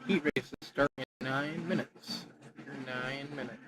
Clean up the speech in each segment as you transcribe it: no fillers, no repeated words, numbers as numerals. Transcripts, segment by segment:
Heat race is starting in 9 minutes. 9 minutes.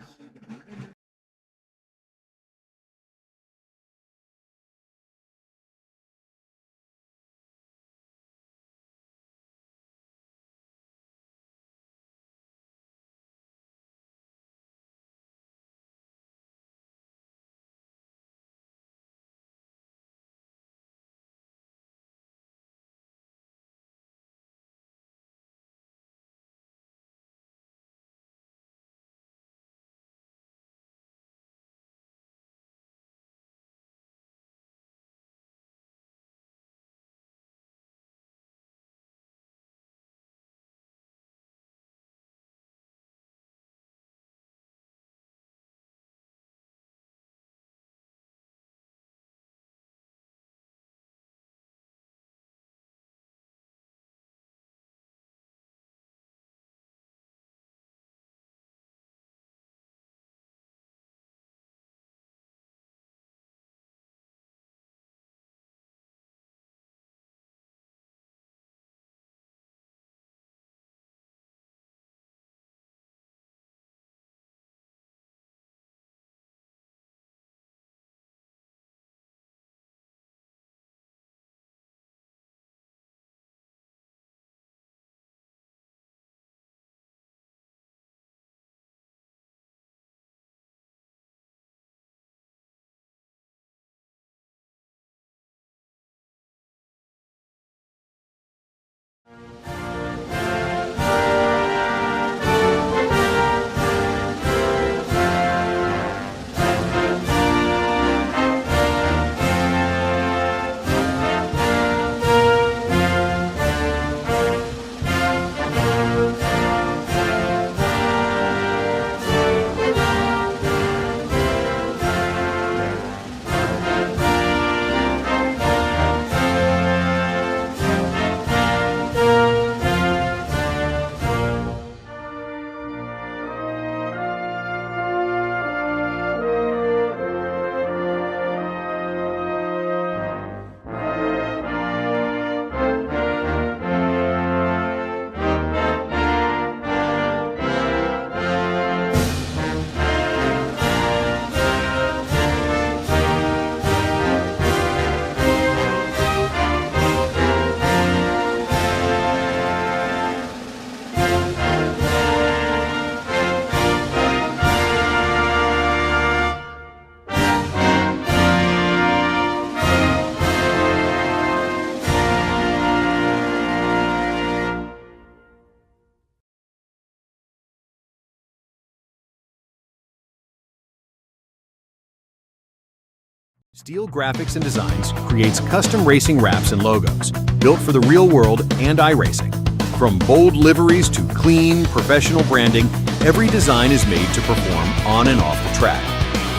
Steel Graphics and Designs creates custom racing wraps and logos built for the real world and iRacing. From bold liveries to clean, professional branding, every design is made to perform on and off the track.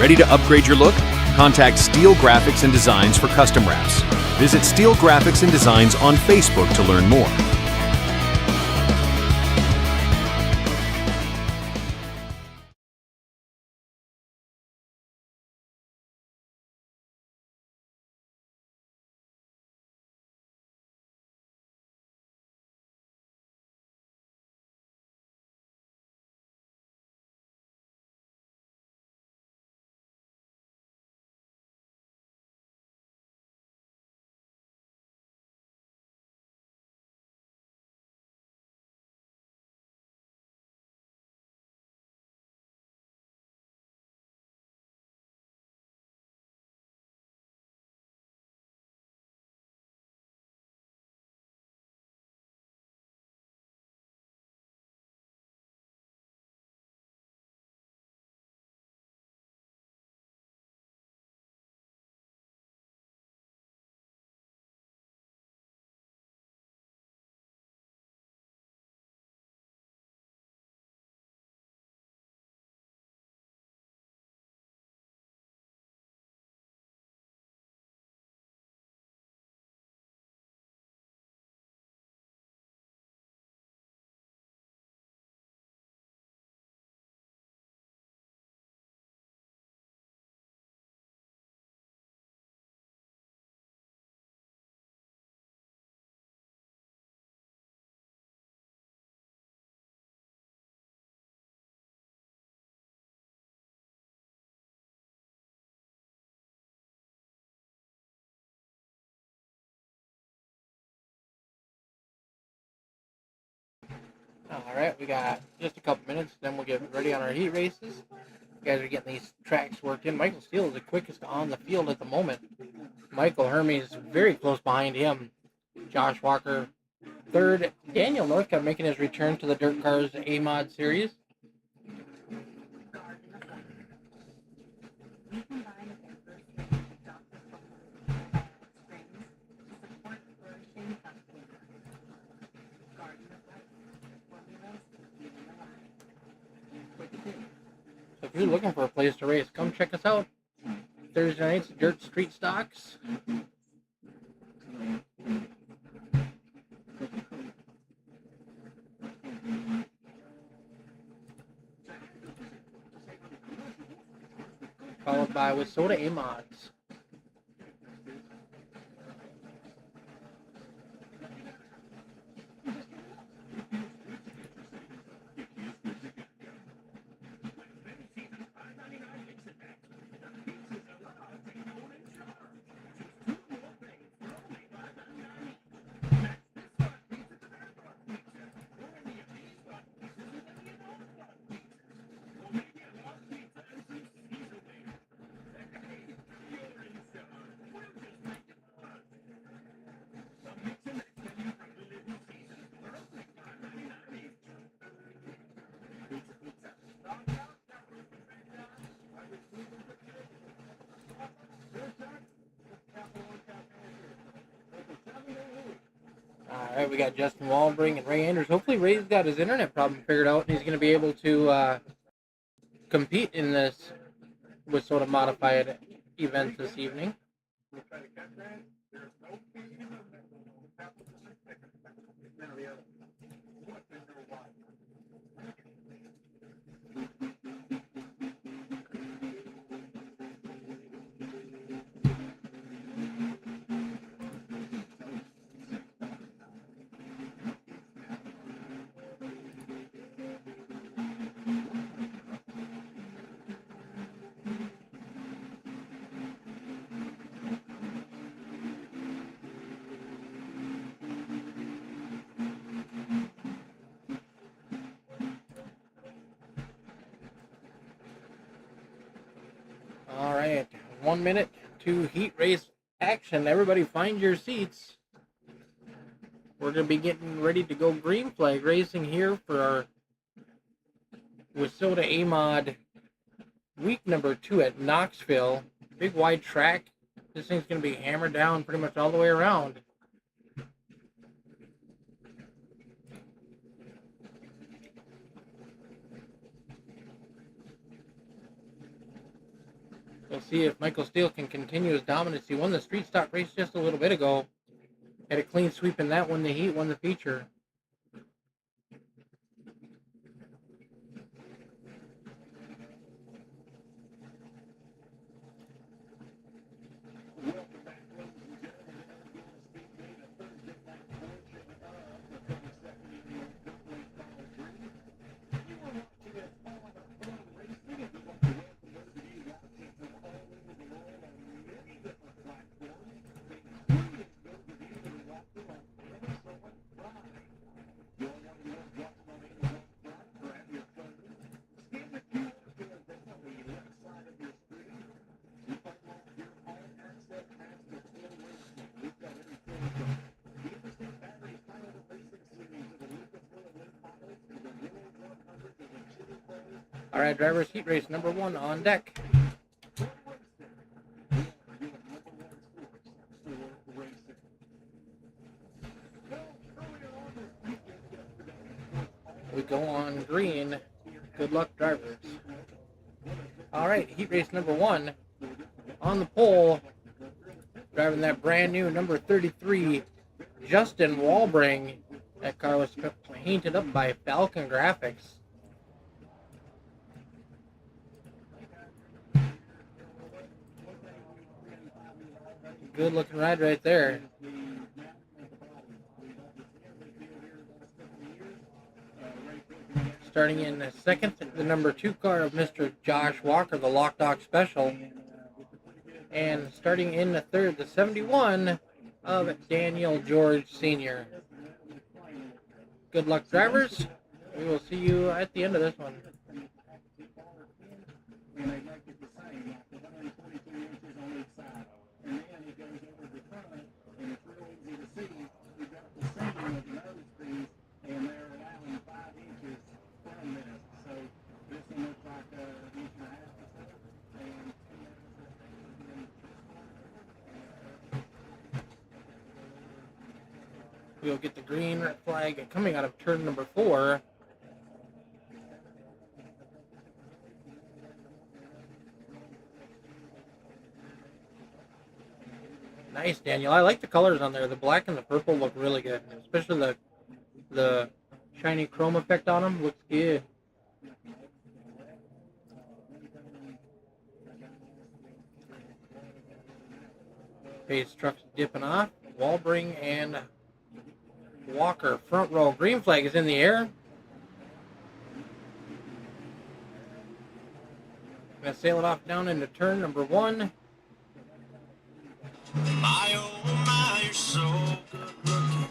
Ready to upgrade your look? Contact Steel Graphics and Designs for custom wraps. Visit Steel Graphics and Designs on Facebook to learn more. Alright, we got just a couple minutes, then we'll get ready on our heat races. You guys are getting these tracks worked in. Michael Steele is the quickest on the field at the moment. Michael Hermes very close behind him. Josh Walker third. Daniel Northcutt making his return to the Dirtkars A Mods series. So if you're looking for a place to race, come check us out. Thursday nights, Dirt Street Stocks. Followed by Wissota A Mods. Alright, we got Justin Walbring and Ray Anders. Hopefully Ray's got his internet problem figured out and he's going to be able to compete in this Wissota Modified event this evening. Alright, 1 minute to heat race action. Everybody find your seats. We're going to be getting ready to go green flag racing here for our Wissota A Mod week number 2 at Knoxville. Big wide track. This thing's going to be hammered down pretty much all the way around. We'll see if Michael Steele can continue his dominance. He won the street stock race just a little bit ago. Had a clean sweep in that one. The heat won the feature. All right, drivers, heat race number 1 on deck. We go on green. Good luck, drivers. All right, heat race number 1 on the pole, driving that brand new number 33, Justin Walbring. That car was painted up by FALCONGRAFIX. Good looking ride right there. Starting in second, the number 2 car of Mr. Josh Walker, the Lock Dock Special. And starting in the third, the 71 of Daniel George Sr. Good luck, drivers. We will see you at the end of this one. We'll get the green flag coming out of turn number 4. Nice, Daniel. I like the colors on there. The black and the purple look really good, especially the shiny chrome effect on them looks good. Pace trucks dipping off. Walbring and Walker front row. Green flag is in the air. Gonna sail it off down into turn number 1. My oh my, you're so good looking.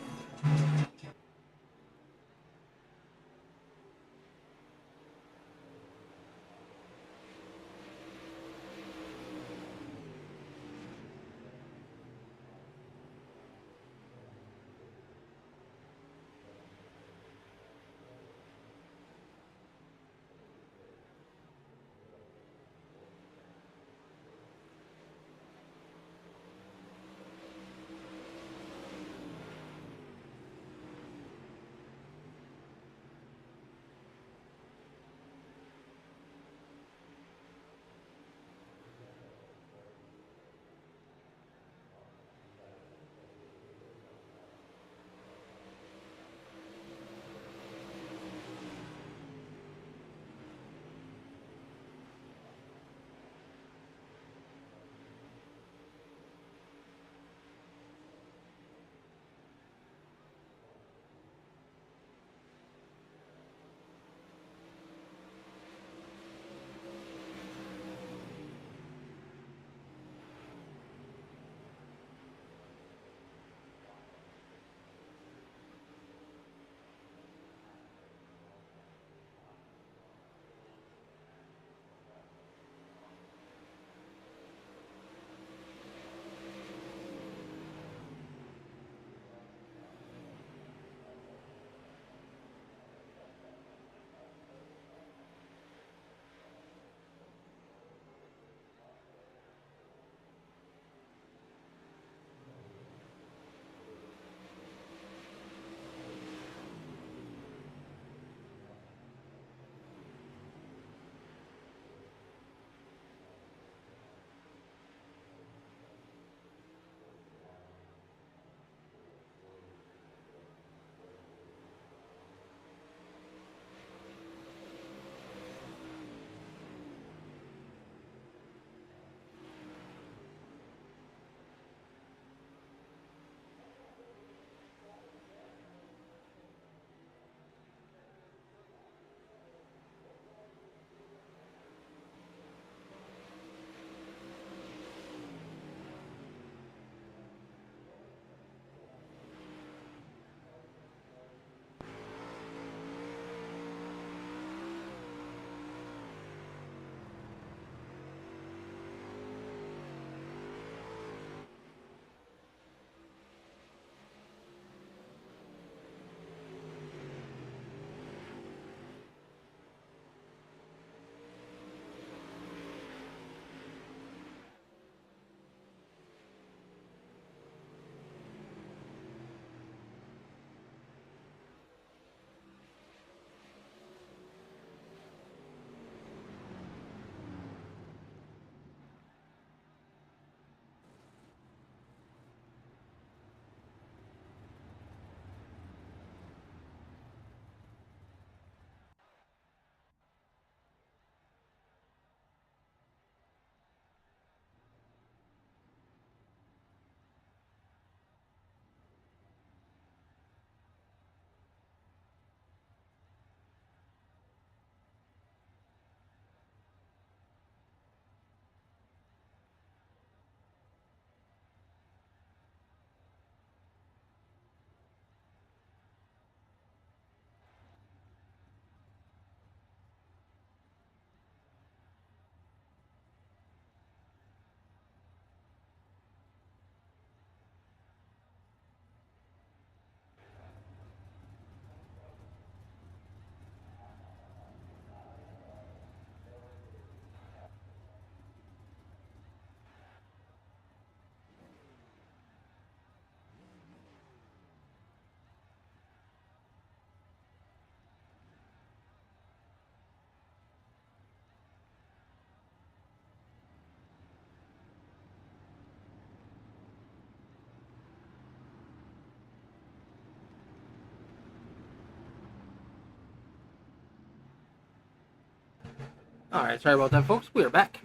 Alright, sorry about that, folks. We are back.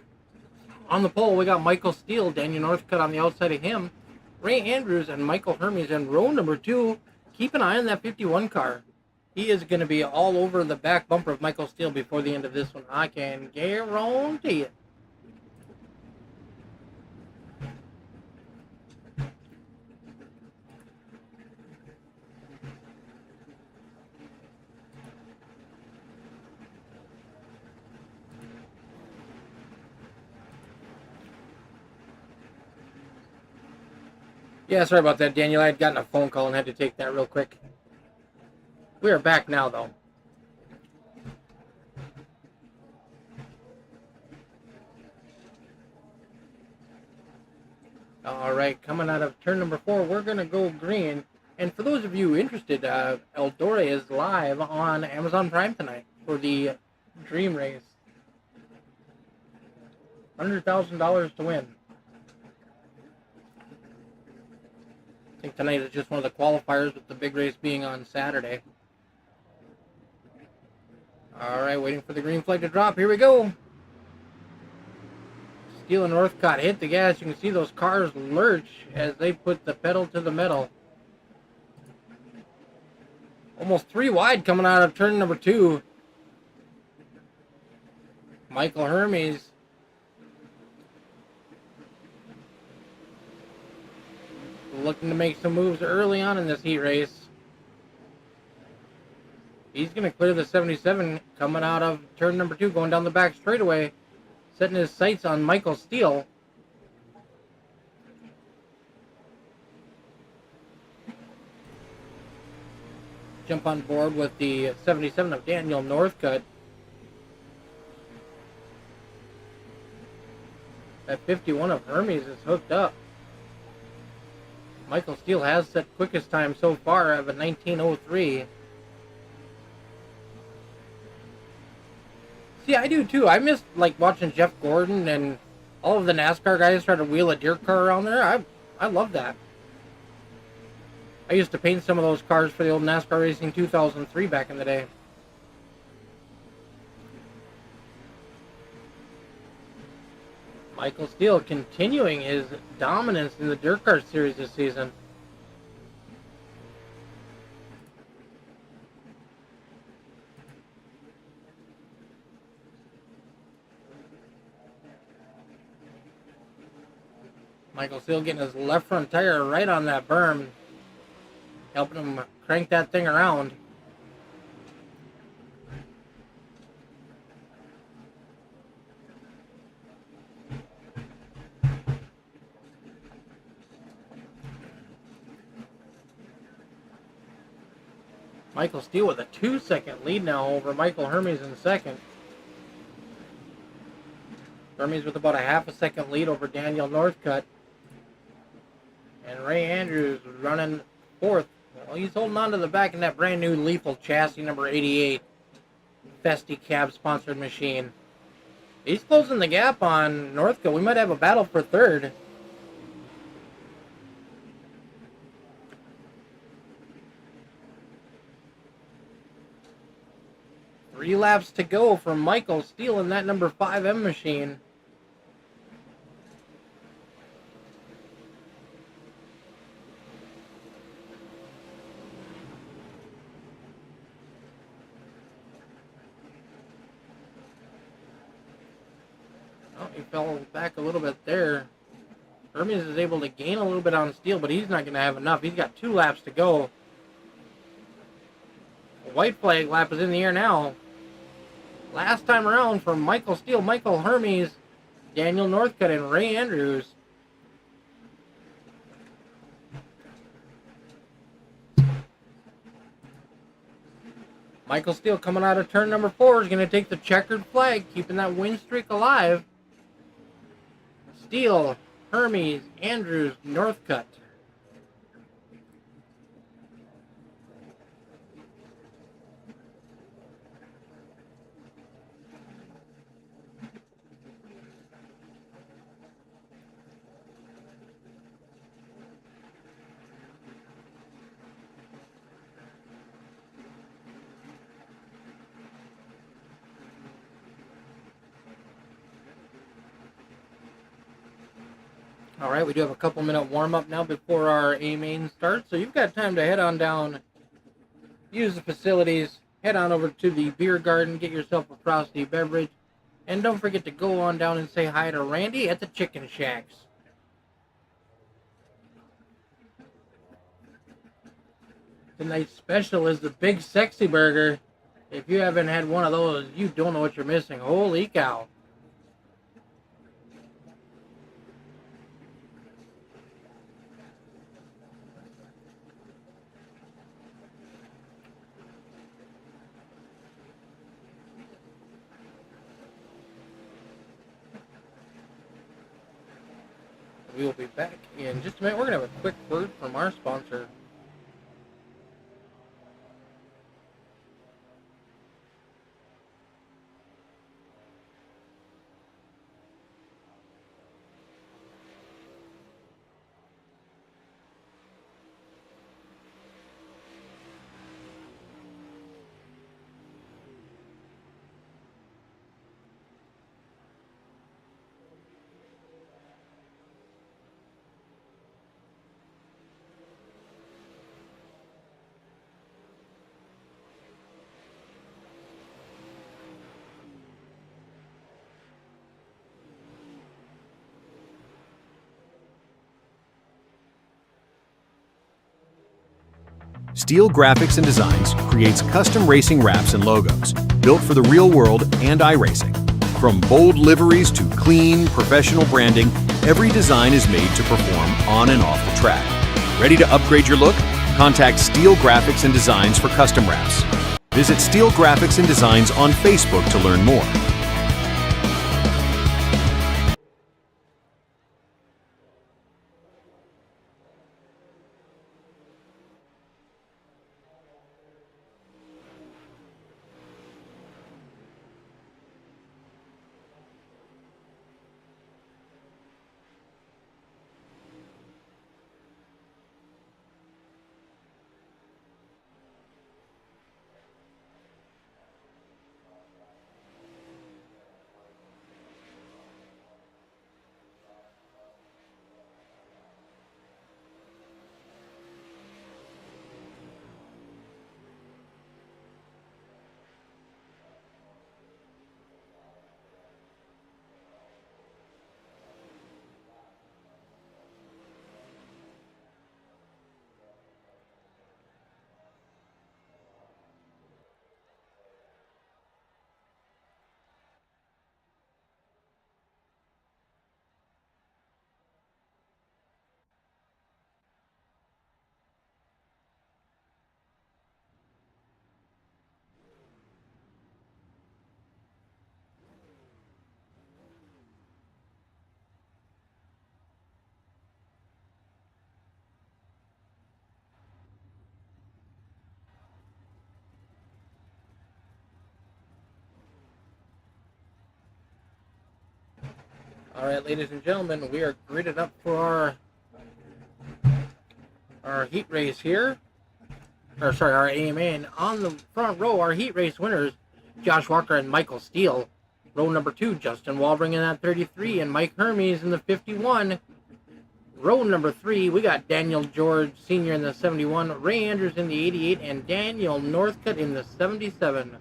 On the pole, we got Michael Steele, Daniel Northcutt on the outside of him, Ray Andrews, and Michael Hermes in row number 2. Keep an eye on that 51 car. He is going to be all over the back bumper of Michael Steele before the end of this one. I can guarantee it. Yeah, sorry about that, Daniel. I had gotten a phone call and had to take that real quick. We are back now, though. Alright, coming out of turn number 4, we're going to go green. And for those of you interested, Eldora is live on Amazon Prime tonight for the Dream Race. $100,000 to win. I think tonight is just one of the qualifiers, with the big race being on Saturday. Alright, waiting for the green flag to drop. Here we go. Steele and Northcutt hit the gas. You can see those cars lurch as they put the pedal to the metal. Almost 3 wide coming out of turn number 2. Michael Hermes looking to make some moves early on in this heat race. He's going to clear the 77 coming out of turn number 2, going down the back straightaway, setting his sights on Michael Steele. Jump on board with the 77 of Daniel Northcutt. That 51 of Hermes is hooked up. Michael Steele has set quickest time so far of a 19:03. See, I do too. I miss like watching Jeff Gordon and all of the NASCAR guys try to wheel a dirt car around there. I love that. I used to paint some of those cars for the old NASCAR Racing 2003 back in the day. Michael Steele continuing his dominance in the Dirt Car Series this season. Michael Steele getting his left front tire right on that berm, helping him crank that thing around. Michael Steele with a 2-second lead now over Michael Hermes in second. Hermes with about a half a second lead over Daniel Northcutt. And Ray Andrews running fourth. Well, he's holding on to the back in that brand new lethal chassis number 88 Festi Cab sponsored machine. He's closing the gap on Northcutt. We might have a battle for third. Three laps to go for Michael Steele in that number 5M machine. Oh, he fell back a little bit there. Hermes is able to gain a little bit on Steele, but he's not going to have enough. He's got 2 laps to go. A white flag lap is in the air now. Last time around for Michael Steele, Michael Hermes, Daniel Northcutt, and Ray Andrews. Michael Steele coming out of turn number 4 is going to take the checkered flag, keeping that win streak alive. Steele, Hermes, Andrews, Northcutt. All right, we do have a couple minute warm up now before our A main starts, so you've got time to head on down, use the facilities, head on over to the beer garden, get yourself a frosty beverage, and don't forget to go on down and say hi to Randy at the Chicken Shacks. Tonight's special is the Big Sexy Burger. If you haven't had one of those, you don't know what you're missing. Holy cow. We will be back in just a minute. We're going to have a quick word from our sponsor. Steel Graphics and Designs creates custom racing wraps and logos built for the real world and iRacing. From bold liveries to clean, professional branding, every design is made to perform on and off the track. Ready to upgrade your look? Contact Steel Graphics and Designs for custom wraps. Visit Steel Graphics and Designs on Facebook to learn more. All right, ladies and gentlemen, we are gridded up for our heat race here. Our AMA. And on the front row, our heat race winners, Josh Walker and Michael Steele. Row number 2, Justin Walbring in that 33 and Mike Hermes in the 51. Row number 3, we got Daniel George Sr. in the 71, Ray Andrews in the 88, and Daniel Northcutt in the 77.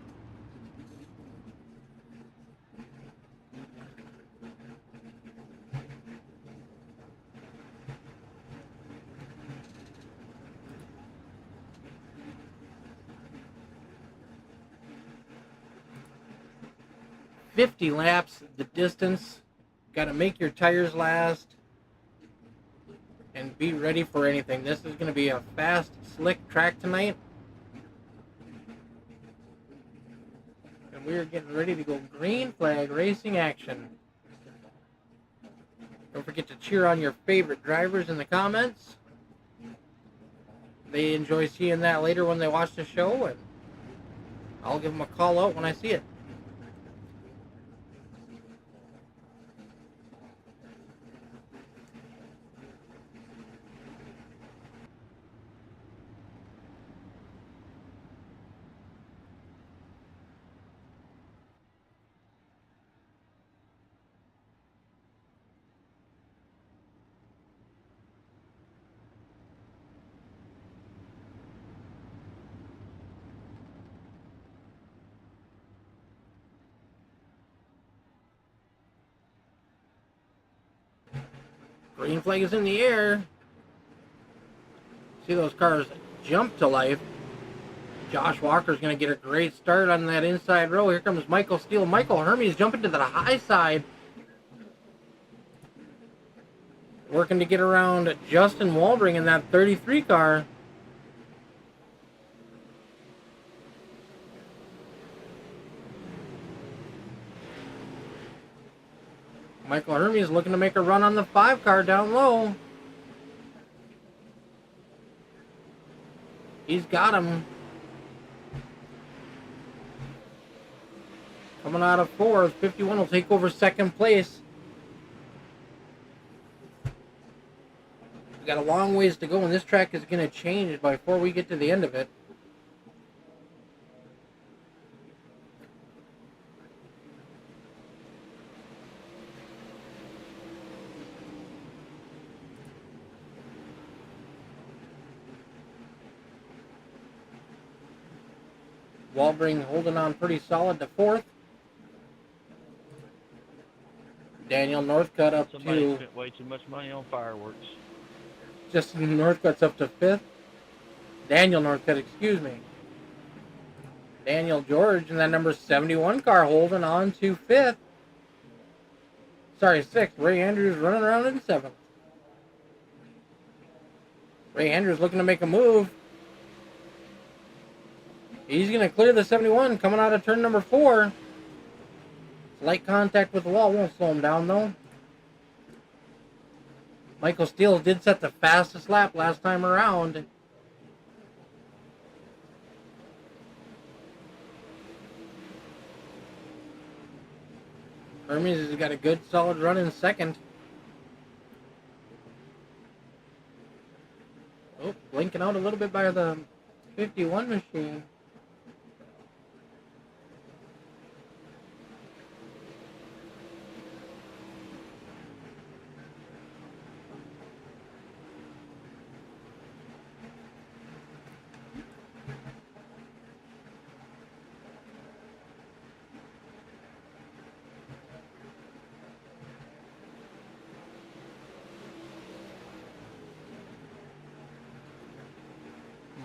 "50 laps, the distance. Got to make your tires last and be ready for anything. This is going to be a fast, slick track tonight. And we are getting ready to go green flag racing action. Don't forget to cheer on your favorite drivers in the comments. They enjoy seeing that later when they watch the show, and I'll give them a call out when I see it. Green flag is in the air. See those cars jump to life. Josh Walker's going to get a great start on that inside row. Here comes Michael Steele. Michael Hermes jumping to the high side. Working to get around Justin Waldring in that 33 car. Michael Hermes looking to make a run on the 5 car down low. He's got him. Coming out of 4th, 51 will take over 2nd place. We got a long ways to go, and this track is going to change before we get to the end of it. Waldring holding on pretty solid to 4th. Daniel Northcutt up Somebody to... spent way too much money on fireworks. Justin Northcutt's up to 5th. Daniel Northcutt, excuse me. Daniel George in that number 71 car holding on to 5th. Sorry, 6th. Ray Andrews running around in 7th. Ray Andrews looking to make a move. He's going to clear the 71 coming out of turn number 4. Light contact with the wall won't slow him down, though. Michael Steele did set the fastest lap last time around. Hermes has got a good solid run in 2nd. Oh, blinking out a little bit by the 51 machine.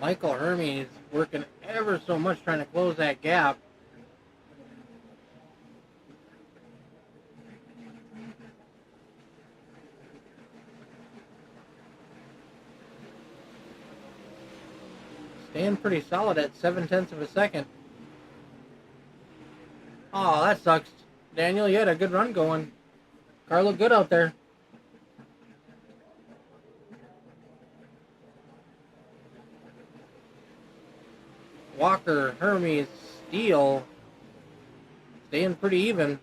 Michael Hermes working ever so much trying to close that gap. Staying pretty solid at 0.7 of a second. Oh, that sucks. Daniel, you had a good run going. Car looked good out there. Walker, Hermes, Steele, staying pretty even.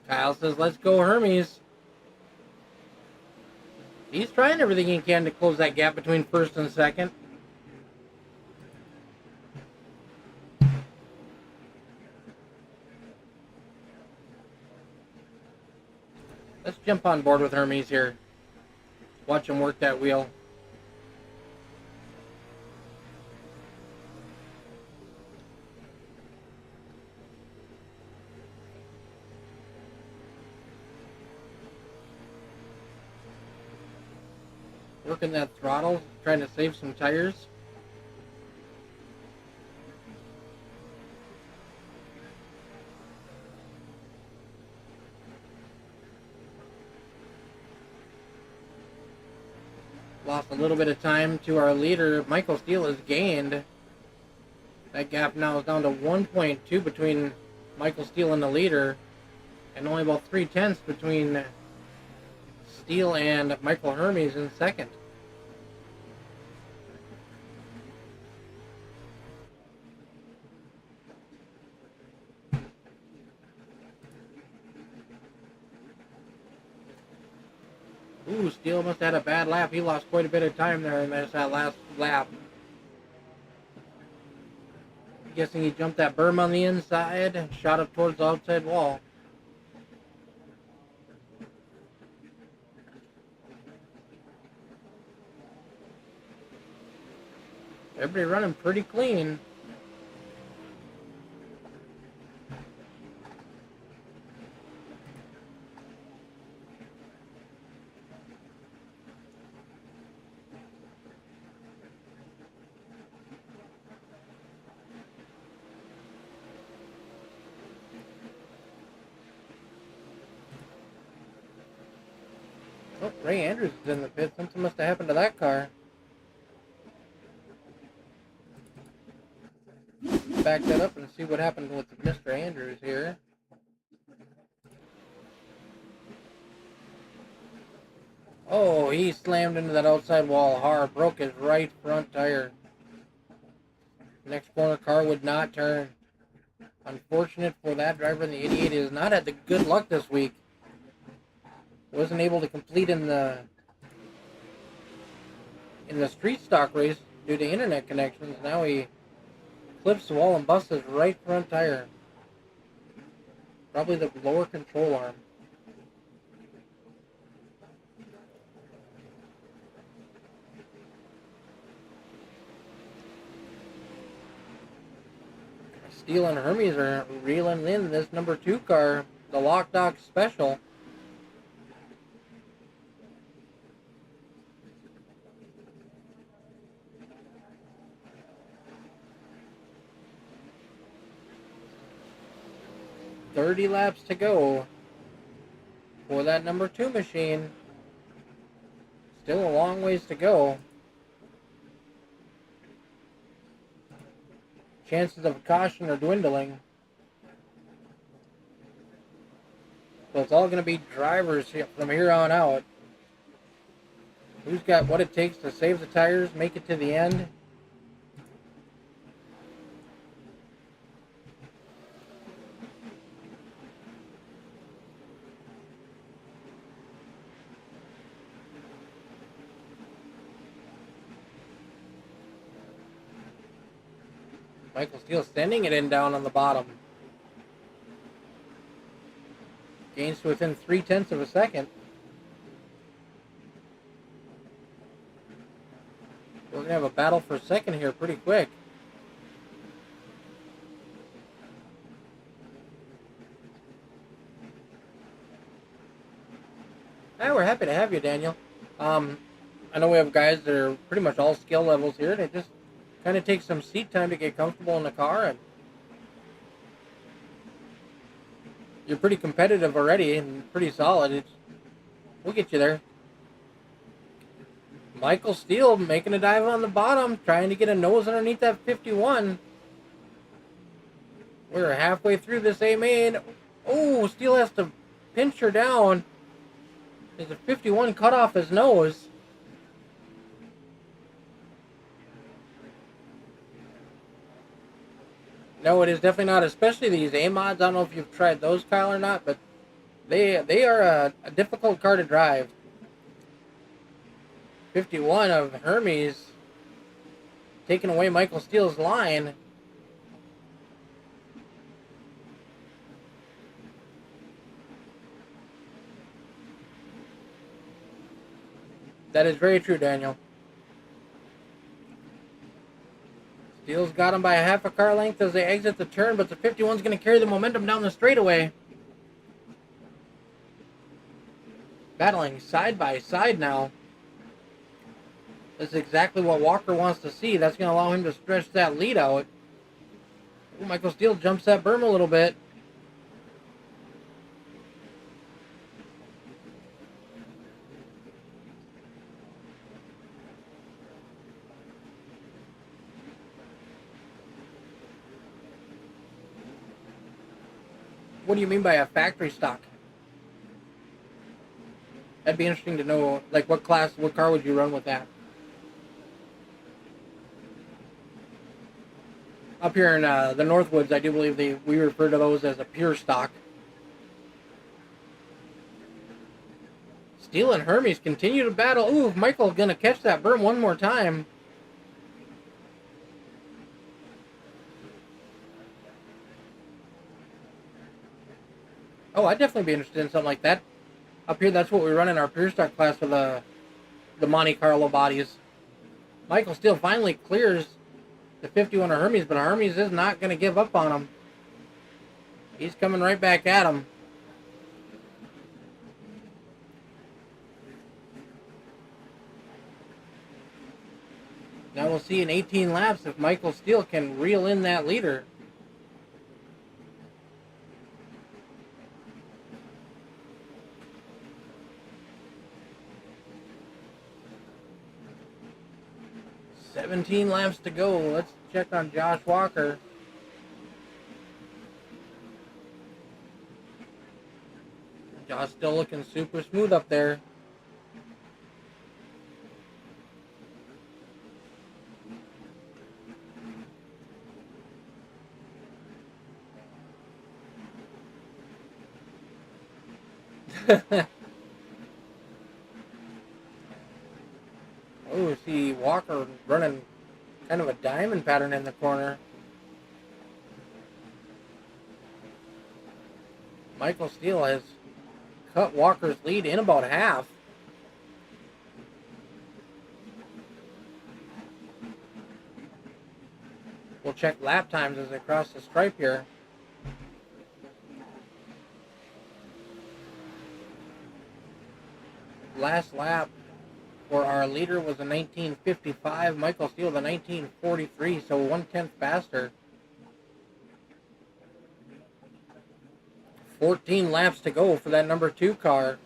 Kyle says, let's go Hermes. He's trying everything he can to close that gap between 1st and 2nd. Let's jump on board with Hermes here. Watch him work that wheel. Working that throttle, trying to save some tires. Lost a little bit of time to our leader. Michael Steele has gained. That gap now is down to 1.2 between Michael Steele and the leader, and only about 0.3 between Steele and Michael Hermes in 2nd. Ooh, Steele must have had a bad lap. He lost quite a bit of time there in that last lap. I'm guessing he jumped that berm on the inside and shot up towards the outside wall. Everybody running pretty clean. Oh, Ray Andrews is in the pit. Something must have happened to that car. Back that up and see what happened with Mr. Andrews here. Oh, he slammed into that outside wall hard, broke his right front tire. Next corner car would not turn. Unfortunate for that driver in the 88. He has not had the good luck this week. Wasn't able to complete in the street stock race due to internet connections. Now he clips the wall and busts his right front tire. Probably the lower control arm. Steele and Hermes are reeling in this number 2 car, the Lock Dock Special. $30 laps to go for that number 2 machine. Still a long ways to go. Chances of caution are dwindling. So it's all going to be drivers from here on out. Who's got what it takes to save the tires, make it to the end? Michael Steele sending it in down on the bottom. Gains to within 0.3 of a second. We're going to have a battle for second here pretty quick. Hey, we're happy to have you, Daniel. I know we have guys that are pretty much all skill levels here. They just kind of take some seat time to get comfortable in the car, and you're pretty competitive already and pretty solid. We'll get you there. Michael Steele making a dive on the bottom, trying to get a nose underneath that 51. We're halfway through this A main. Oh, Steele has to pinch her down. There's a 51 cut off his nose. No, it is definitely not, especially these A mods. I don't know if you've tried those, Kyle, or not, but they are a difficult car to drive. 51 of Hermes taking away Michael Steele's line. That is very true, Daniel. Steele's got him by a half a car length as they exit the turn, but the 51's going to carry the momentum down the straightaway. Battling side by side now. This is exactly what Walker wants to see. That's going to allow him to stretch that lead out. Ooh, Michael Steele jumps that berm a little bit. What do you mean by a factory stock? That'd be interesting to know, like what car would you run with that? Up here in the Northwoods, I do believe we refer to those as a pure stock. Steele and Hermes continue to battle. Ooh, Michael's gonna catch that berm one more time. Oh, I'd definitely be interested in something like that. Up here, that's what we run in our pure stock class for the Monte Carlo bodies. Michael Steele finally clears the 51 of Hermes, but Hermes is not going to give up on him. He's coming right back at him. Now we'll see in 18 laps if Michael Steele can reel in that leader. "17 laps to go." Let's check on Josh Walker. Josh still looking super smooth up there. Oh, see Walker running kind of a diamond pattern in the corner. Michael Steele has cut Walker's lead in about half. We'll check lap times as they cross the stripe here. Last lap for our leader was a 19:55. Michael Steele, the 19:43, so 1/10 faster. 14 laps to go for that number 2 car.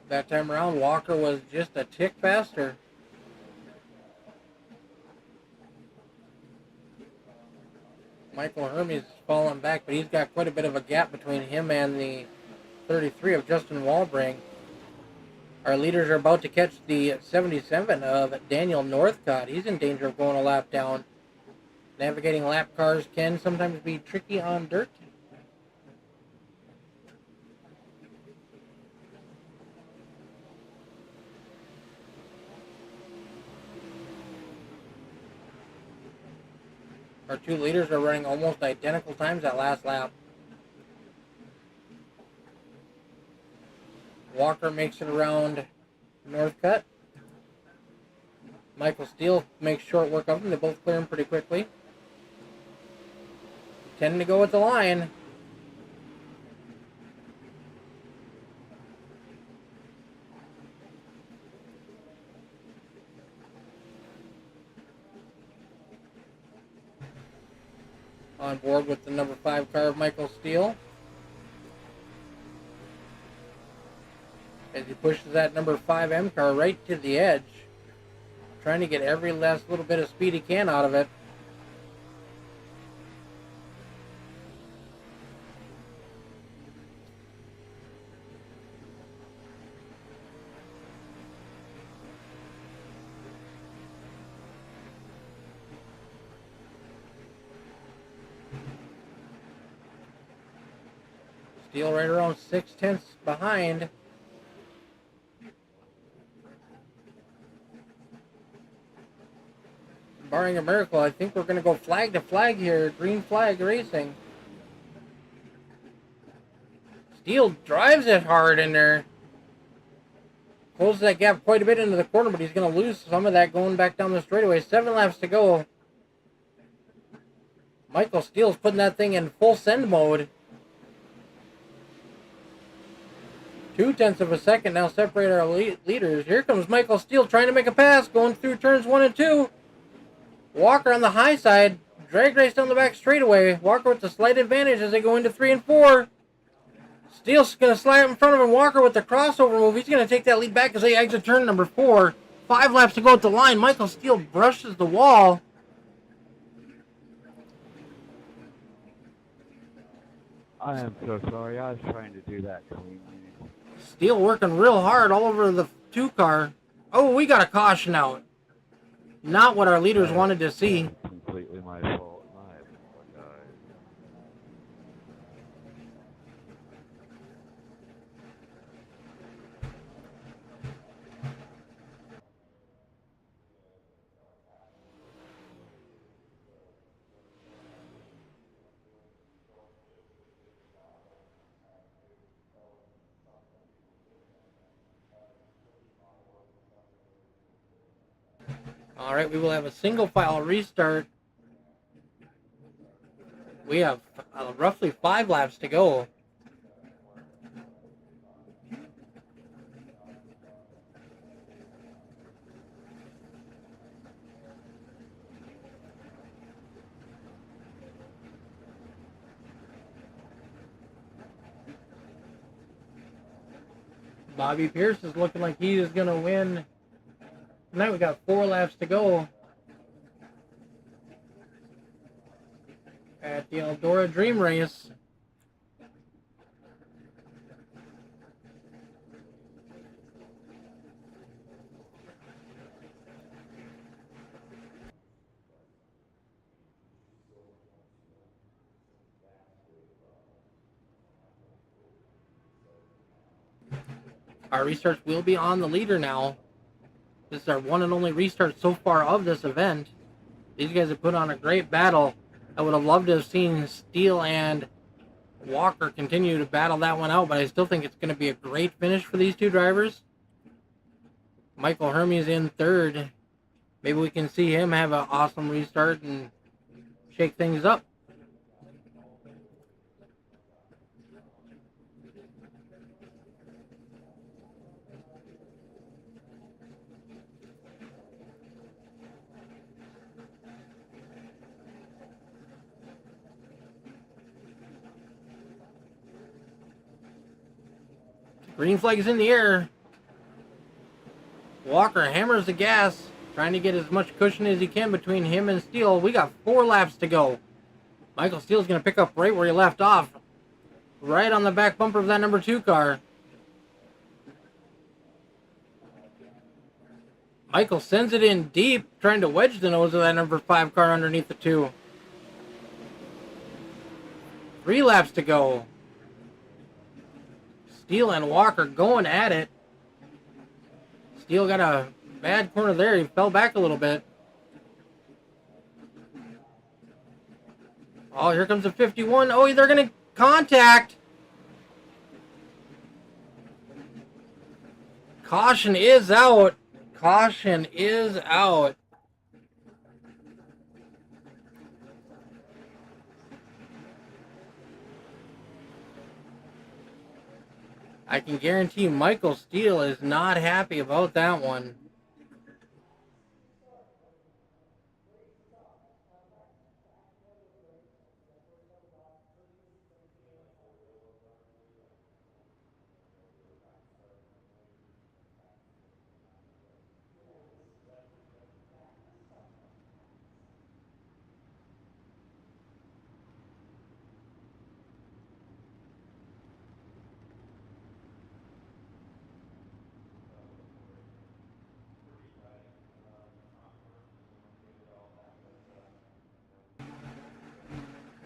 That time around, Walker was just a tick faster. Michael Hermes is falling back, but he's got quite a bit of a gap between him and the 33 of Justin Walbring. Our leaders are about to catch the 77 of Daniel Northcott. He's in danger of going a lap down. Navigating lap cars can sometimes be tricky on dirt. Our two leaders are running almost identical times that last lap. Walker makes it around Northcutt. Michael Steele makes short work of him. They both clear him pretty quickly. 10 to go at the line. On board with the number 5 car of Michael Steele. As he pushes that number 5M car right to the edge. Trying to get every last little bit of speed he can out of it. Steele right around 6/10 behind. Barring a miracle, I think we're going to go flag to flag here. Green flag racing. Steele drives it hard in there. Closes that gap quite a bit into the corner, but he's going to lose some of that going back down the straightaway. 7 laps to go. Michael Steele's putting that thing in full send mode. 0.2 of a second now separate our leaders. Here comes Michael Steele trying to make a pass, going through turns 1 and 2. Walker on the high side, drag race down the back straightaway. Walker with the slight advantage as they go into 3 and 4. Steele's going to slide up in front of him. Walker with the crossover move. He's going to take that lead back as they exit turn number 4. 5 laps to go at the line. Michael Steele brushes the wall. I am so sorry. I was trying to do that cleanly. Steele working real hard all over the 2 car. Oh, we got a caution out. Not what our leaders wanted to see. Completely my fault. I apologize. All right, we will have a single file restart. We have roughly 5 laps to go. Bobby Pierce is looking like he is going to win. Tonight we got 4 laps to go at the Eldora Dream Race. Our restarts will be on the leader now. This is our one and only restart so far of this event. These guys have put on a great battle. I would have loved to have seen Steele and Walker continue to battle that one out, but I still think it's going to be a great finish for these two drivers. Michael Hermes in third. Maybe we can see him have an awesome restart and shake things up. Green flag is in the air. Walker hammers the gas, trying to get as much cushion as he can between him and Steele. We got 4 laps to go. Michael Steele's going to pick up right where he left off. Right on the back bumper of that number 2 car. Michael sends it in deep, trying to wedge the nose of that number 5 car underneath the 2. 3 laps to go. Steele and Walker going at it. Steele got a bad corner there. He fell back a little bit. Oh, here comes the 51. Oh, they're going to contact. Caution is out. Caution is out. I can guarantee Michael Steele is not happy about that one.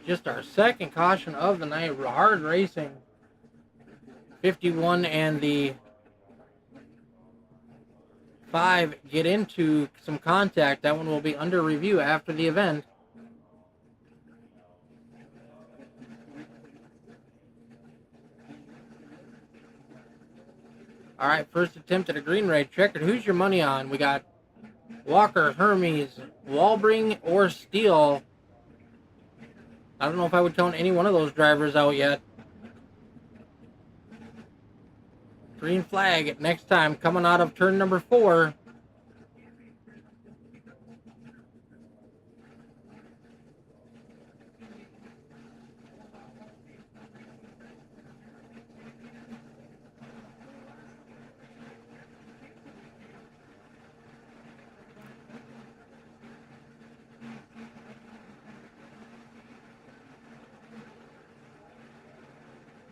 Just our second caution of the night. Hard racing. 51 and the 5 get into some contact. That one will be under review after the event. All right, first attempt at a green ray checkered. Who's your money on? We got Walker, Hermes, Walbring, or Steele. I don't know if I would count any one of those drivers out yet. Green flag next time coming out of turn number 4.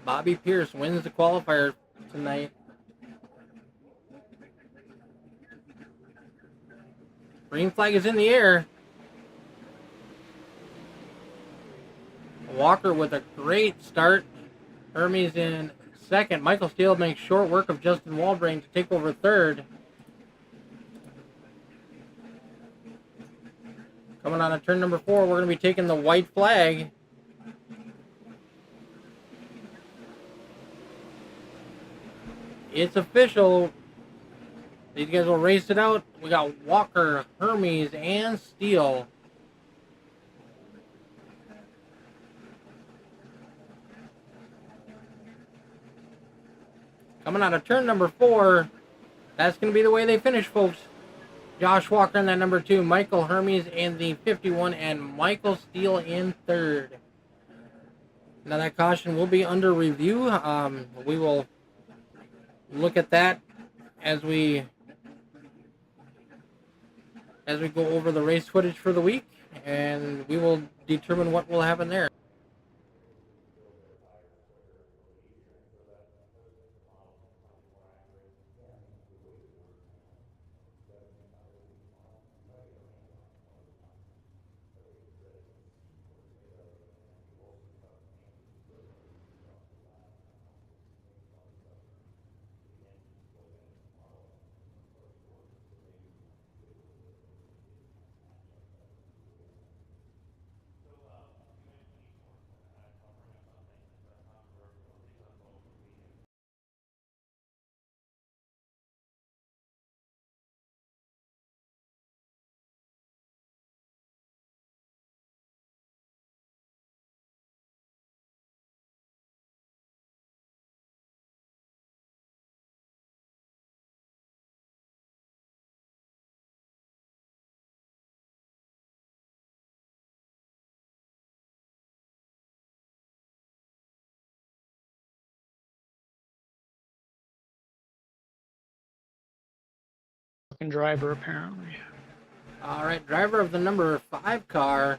Bobby Pierce wins the qualifier tonight. Green flag is in the air. Walker with a great start. Hermes in second. Michael Steele makes short work of Justin Walbring to take over third. Coming on to turn number 4, we're going to be taking the white flag. It's official. These guys will race it out We got Walker, Hermes, and Steele. Coming out of turn number 4. That's going to be the way they finish, folks. Josh Walker in that number 2, Michael Hermes in the 51, and Michael Steele in 3rd. Now that caution will be under review. We will look at that as we go over the race footage for the week, and we will determine what will happen there. Driver, apparently. All right, driver of the number 5 car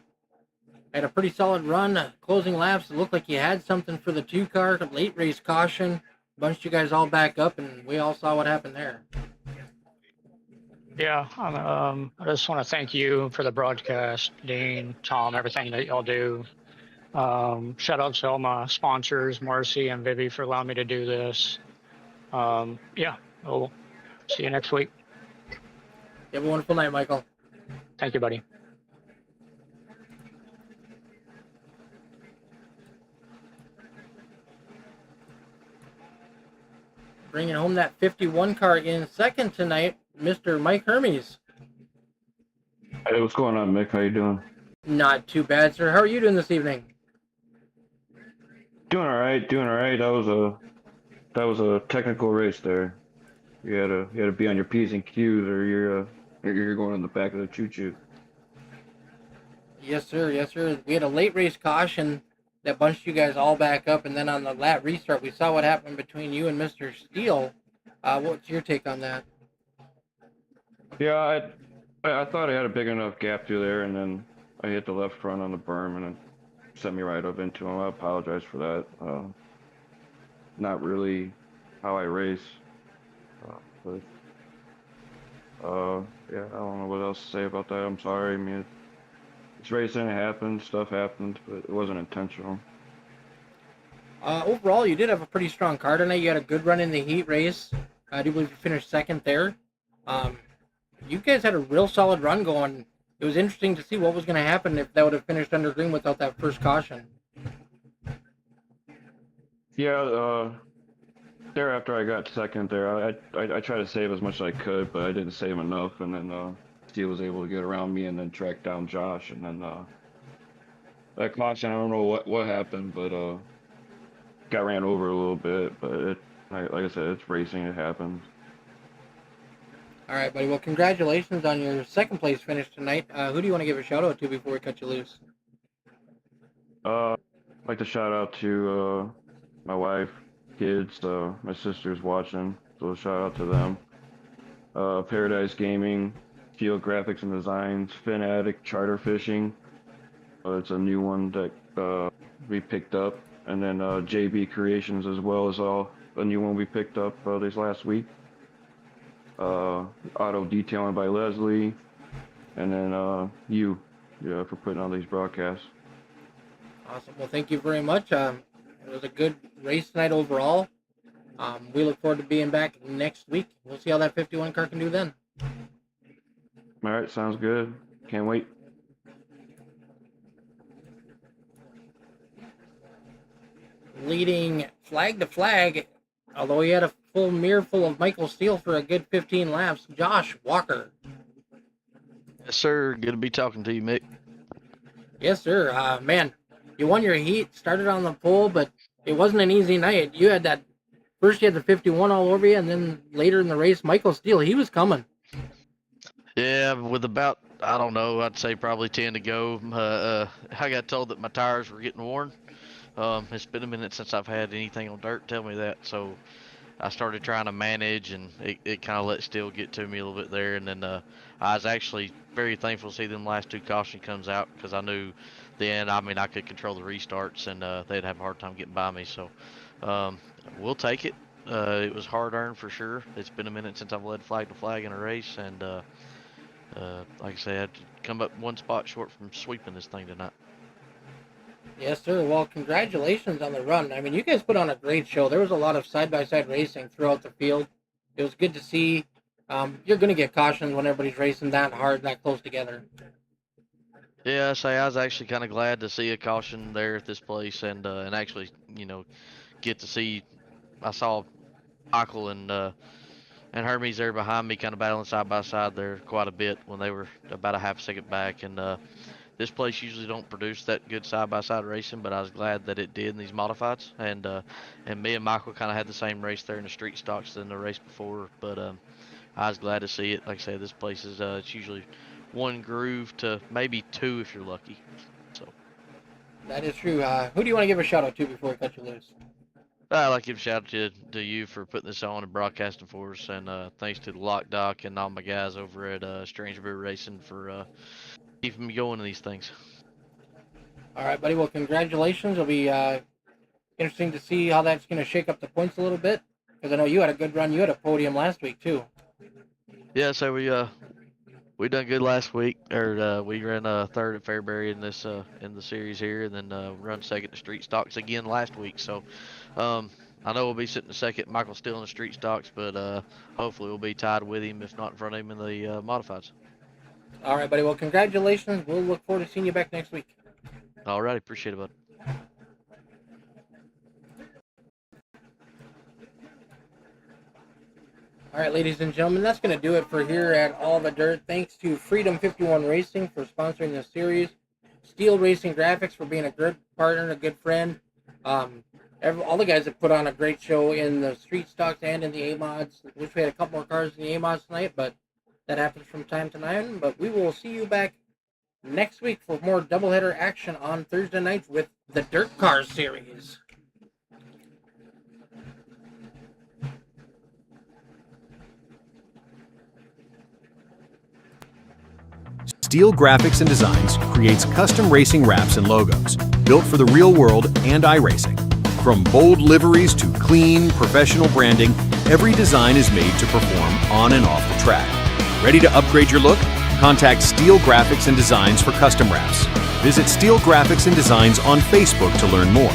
had a pretty solid run. Closing laps, it looked like he had something for the 2 car. Late race caution. Bunched you guys all back up, and we all saw what happened there. Yeah, I just want to thank you for the broadcast, Dean, Tom, everything that y'all do. Shout out to all my sponsors, Marcy and Vivi, for allowing me to do this. Yeah, we'll see you next week. You have a wonderful night, Michael. Thank you, buddy. Bringing home that 51 car in second tonight, Mr. Mike Hermes. Hey, what's going on, Mick? How you doing? Not too bad, sir. How are you doing this evening? Doing all right. That was a technical race there. You had to be on your P's and Q's, or you're going in the back of the choo-choo. Yes, sir. Yes, sir. We had a late race caution that bunched you guys all back up, and then on the lap restart, we saw what happened between you and Mr. Steele. What's your take on that? Yeah, I thought I had a big enough gap through there, and then I hit the left front on the berm, and it sent me right up into him. I apologize for that. Not really how I race, but yeah, I don't know what else to say about that. I'm sorry. I mean, it's racing. It happened. Stuff happened, but it wasn't intentional. Overall, you did have a pretty strong car tonight. You had a good run in the heat race. I do believe you finished second there. You guys had a real solid run going. It was interesting to see what was going to happen if that would have finished under green without that first caution. Yeah, thereafter I got second there. I tried to save as much as I could, but I didn't save enough, and then Steele was able to get around me and then track down Josh, and then that caution, I don't know what happened, but got ran over a little bit, but like I said, it's racing, it happens. All right, buddy. Well, congratulations on your second place finish tonight. Who do you want to give a shout out to before we cut you loose? I'd like to shout out to my wife, kids, my sister's watching, so shout out to them. Paradise Gaming, Field Graphics and Designs, Fin Addict, Charter Fishing. It's a new one that we picked up, and then JB Creations as well as a new one we picked up this last week. Auto Detailing by Leslie, and then you for putting on these broadcasts. Awesome. Well, thank you very much. It was a good race tonight overall. We look forward to being back next week. We'll see how that 51 car can do then. All right, sounds good. Can't wait. Leading flag to flag, although he had a full mirror full of Michael Steele for a good 15 laps, Josh Walker. Yes, sir. Good to be talking to you, Mick. Yes, sir. Man, you won your heat, started on the pole, but it wasn't an easy night. You had that first, you had the 51 all over you, and then later in the race, Michael Steele, he was coming. Yeah, with about, I don't know, I'd say probably 10 to go. I got told that my tires were getting worn. It's been a minute since I've had anything on dirt tell me that, so I started trying to manage, and it kind of let Steele get to me a little bit there. And then I was actually very thankful to see them last two caution comes out, because I knew then, I mean, I could control the restarts, and they'd have a hard time getting by me. So we'll take it. It was hard earned for sure. It's been a minute since I've led flag to flag in a race, and like I said, I had to come up one spot short from sweeping this thing tonight. Yes, sir. Well, congratulations on the run. I mean, you guys put on a great show. There was a lot of side-by-side racing throughout the field. It was good to see. You're going to get cautioned when everybody's racing that hard, that close together. Yeah, I was actually kind of glad to see a caution there at this place, and actually, get to see. I saw Michael and Hermes there behind me, kind of battling side by side there quite a bit when they were about a half second back, and this place usually don't produce that good side-by-side racing, but I was glad that it did in these modifieds. And me and Michael kind of had the same race there in the street stocks than the race before, but I was glad to see it. Like I said, this place is it's usually one groove to maybe two if you're lucky. So that is true. Who do you want to give a shout out to before we cut you loose? I'd like to give a shout out to you for putting this on and broadcasting for us, and thanks to the Lock Doc and all my guys over at Strange Brew Racing for keeping me going in these things. All right, buddy. Well, congratulations. It'll be interesting to see how that's going to shake up the points a little bit, because I know you had a good run. You had a podium last week too. Yeah, so we done good last week. Or we ran third at Fairbury in this in the series here, and then run second to Street Stocks again last week. So I know we'll be sitting second. Michael's still in the Street Stocks, but hopefully we'll be tied with him, if not in front of him in the modifieds. All right, buddy. Well, congratulations. We'll look forward to seeing you back next week. All right, appreciate it, bud. All right, ladies and gentlemen, that's going to do it for here at All the Dirt. Thanks to Freedom 51 Racing for sponsoring this series. Steel Racing Graphics for being a good partner and a good friend. All the guys that put on a great show in the street stocks and in the A Mods. Wish we had a couple more cars in the A Mods tonight, but that happens from time to time. But we will see you back next week for more doubleheader action on Thursday nights with the Dirtkars series. Steel Graphics and Designs creates custom racing wraps and logos built for the real world and iRacing. From bold liveries to clean, professional branding, every design is made to perform on and off the track. Ready to upgrade your look? Contact Steel Graphics and Designs for custom wraps. Visit Steel Graphics and Designs on Facebook to learn more.